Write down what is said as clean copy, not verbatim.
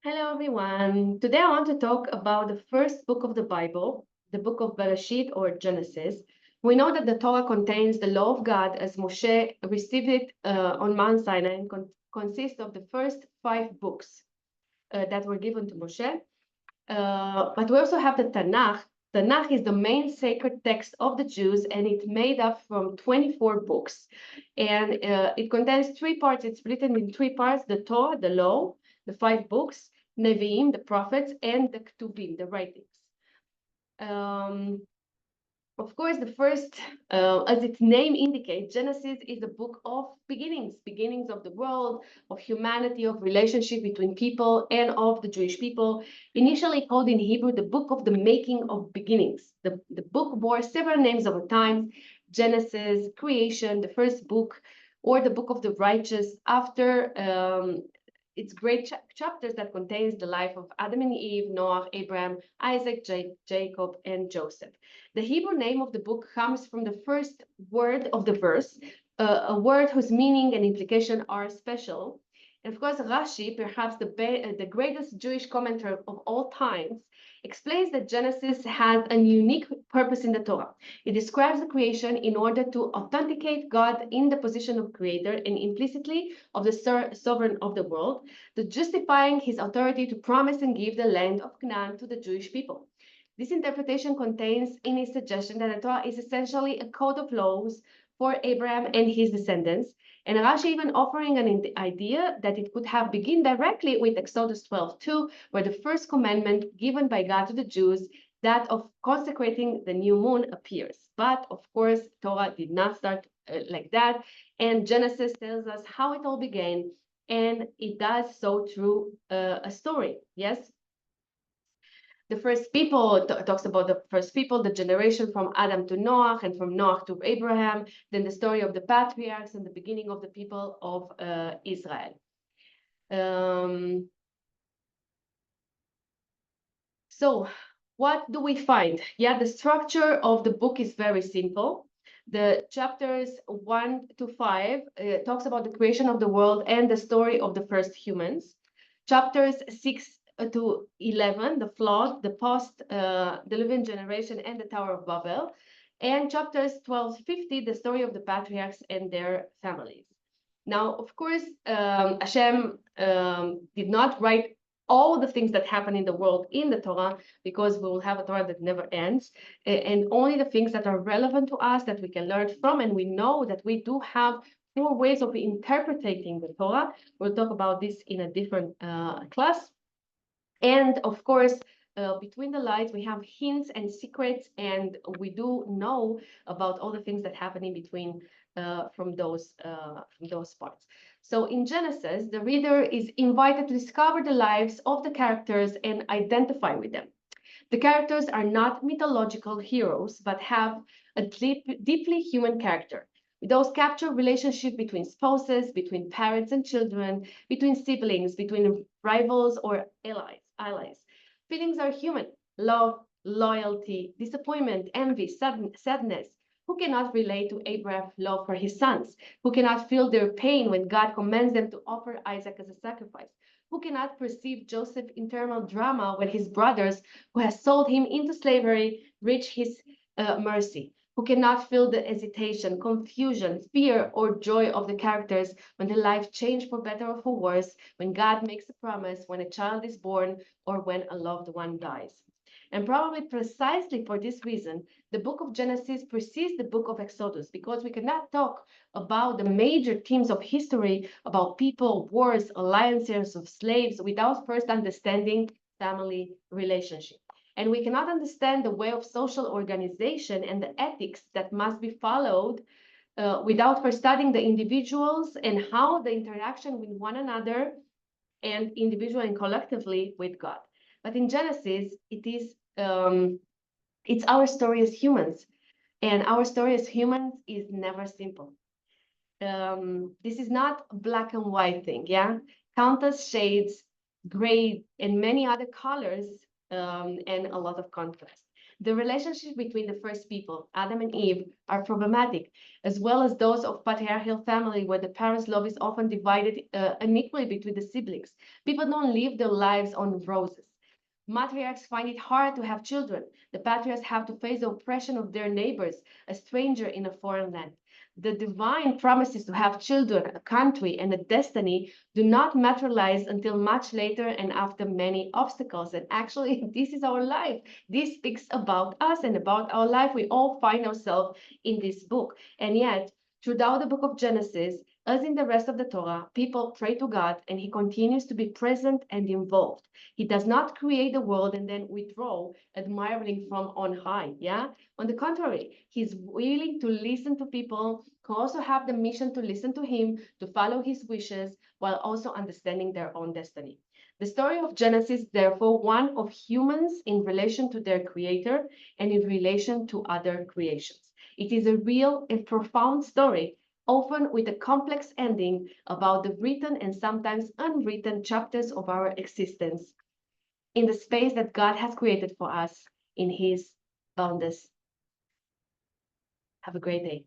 Hello, everyone. Today I want to talk about the first book of the Bible, the book of Bereshit or Genesis. We know that the Torah contains the law of God as Moshe received it on Mount Sinai and consists of the first 5 books that were given to Moshe. But we also have the Tanakh. Tanakh is the main sacred text of the Jews, and it's made up from 24 books. And it contains 3 parts. It's written in 3 parts: the Torah, the law, the 5 books, Nevi'im, the prophets, and the Ketuvim, the writings. Of course, the first, as its name indicates, Genesis is a book of beginnings, beginnings of the world, of humanity, of relationship between people and of the Jewish people. Initially called in Hebrew the book of the making of beginnings. The book bore several names over time: Genesis, creation, the first book, or the book of the righteous, after its great chapters that contains the life of Adam and Eve, Noah, Abraham, Isaac, Jacob, and Joseph. The Hebrew name of the book comes from the first word of the verse, a word whose meaning and implication are special. And of course, Rashi, perhaps the greatest Jewish commentator of all times, explains that Genesis has a unique purpose in the Torah. It describes the creation in order to authenticate God in the position of creator and implicitly of the sovereign of the world, to justifying his authority to promise and give the land of Canaan to the Jewish people. This interpretation contains in its suggestion that the Torah is essentially a code of laws for Abraham and his descendants, and Rashi even offering an idea that it could have begun directly with Exodus 12:2, where the first commandment given by God to the Jews, that of consecrating the new moon, appears. But of course, Torah did not start like that, and Genesis tells us how it all began, and it does so through a story. Yes, the first people talks about the first people, the generation from Adam to Noah, and from Noah to Abraham, then the story of the patriarchs and the beginning of the people of Israel. So what do we find? Yeah, the structure of the book is very simple. The chapters 1 to 5 talks about the creation of the world and the story of the first humans. Chapters 6 to 11, the flood, the post-Diluvian generation, and the Tower of Babel. And chapters 12 to 50, the story of the patriarchs and their families. Now, of course, Hashem did not write all the things that happen in the world in the Torah, because we will have a Torah that never ends, and only the things that are relevant to us that we can learn from. And we know that we do have 4 ways of interpreting the Torah. We'll talk about this in a different class. And of course, between the lines, we have hints and secrets, and we do know about all the things that happen in between from those parts. So in Genesis, the reader is invited to discover the lives of the characters and identify with them. The characters are not mythological heroes, but have a deeply human character. Those capture relationship between spouses, between parents and children, between siblings, between rivals or allies. Feelings are human: love, loyalty, disappointment, envy, sadness. Who cannot relate to Abraham's love for his sons? Who cannot feel their pain when God commands them to offer Isaac as a sacrifice? Who cannot perceive Joseph's internal drama when his brothers, who has sold him into slavery, reach his mercy? Who cannot feel the hesitation, confusion, fear, or joy of the characters when their life change for better or for worse, when God makes a promise, when a child is born, or when a loved one dies? And probably precisely for this reason, the book of Genesis precedes the book of Exodus, because we cannot talk about the major themes of history, about people, wars, alliances of slaves, without first understanding family relationship. And we cannot understand the way of social organization and the ethics that must be followed without first studying the individuals and how the interaction with one another and individually and collectively with God. But in Genesis, it's our story as humans, and our story as humans is never simple. This is not a black and white thing, yeah? Countless shades, gray, and many other colors, and a lot of contrast. The relationship between the first people, Adam and Eve, are problematic, as well as those of patriarchal family where the parents' love is often divided unequally between the siblings. People don't live their lives on roses. Matriarchs find it hard to have children. The patriarchs have to face the oppression of their neighbors, a stranger in a foreign land. The divine promises to have children, a country, and a destiny do not materialize until much later and after many obstacles. And actually, this is our life. This speaks about us and about our life. We all find ourselves in this book. And yet, throughout the book of Genesis, as in the rest of the Torah, people pray to God and He continues to be present and involved. He does not create the world and then withdraw, admiring from on high. Yeah. On the contrary, He's willing to listen to people who also have the mission to listen to Him, to follow His wishes, while also understanding their own destiny. The story of Genesis, therefore, one of humans in relation to their Creator and in relation to other creations. It is a real and profound story, often with a complex ending about the written and sometimes unwritten chapters of our existence in the space that God has created for us in His boundless. Have a great day.